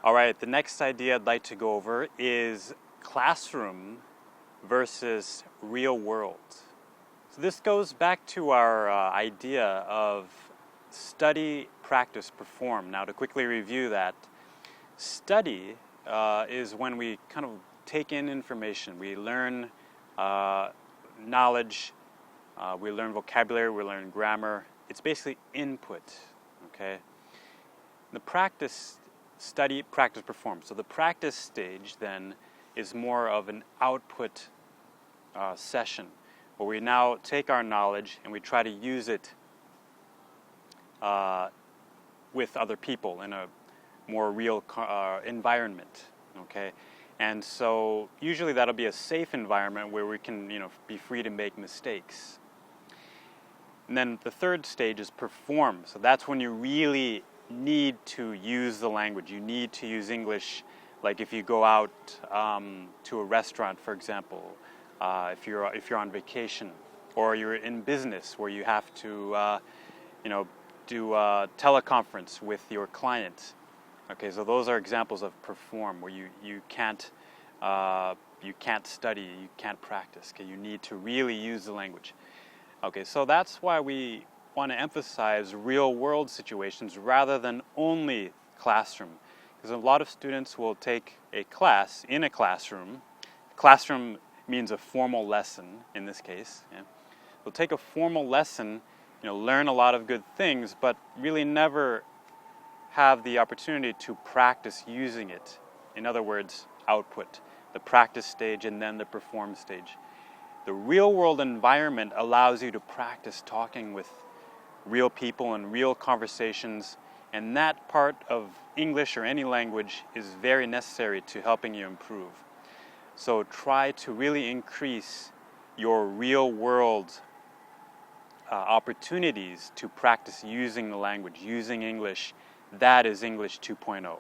All right, the next idea I'd like to go over is classroom versus real world. So this goes back to our idea of study, practice, perform. Now to quickly review that, study is when we kind of take in information. We learn knowledge, we learn vocabulary, we learn grammar. It's basically input, okay? The practice, study, practice, perform. So the practice stage then is more of an output session where we now take our knowledge and we try to use it with other people in a more real environment, okay? And so usually that'll be a safe environment where we can, be free to make mistakes. And then the third stage is perform. So that's when you really need to use the language. You need to use English, like if you go out to a restaurant, for example, if you're on vacation, or you're in business where you have to, do a teleconference with your client. Okay, so those are examples of perform, where you can't study, you can't practice. Okay, you need to really use the language. Okay, so that's why we want to emphasize real-world situations rather than only classroom, because a lot of students will take a class in a classroom. Classroom means a formal lesson in this case. Yeah. They'll take a formal lesson, learn a lot of good things, but really never have the opportunity to practice using it. In other words, output, the practice stage and then the perform stage. The real-world environment allows you to practice talking with real people and real conversations, and that part of English or any language is very necessary to helping you improve. So try to really increase your real-world opportunities to practice using the language, using English. That is English 2.0.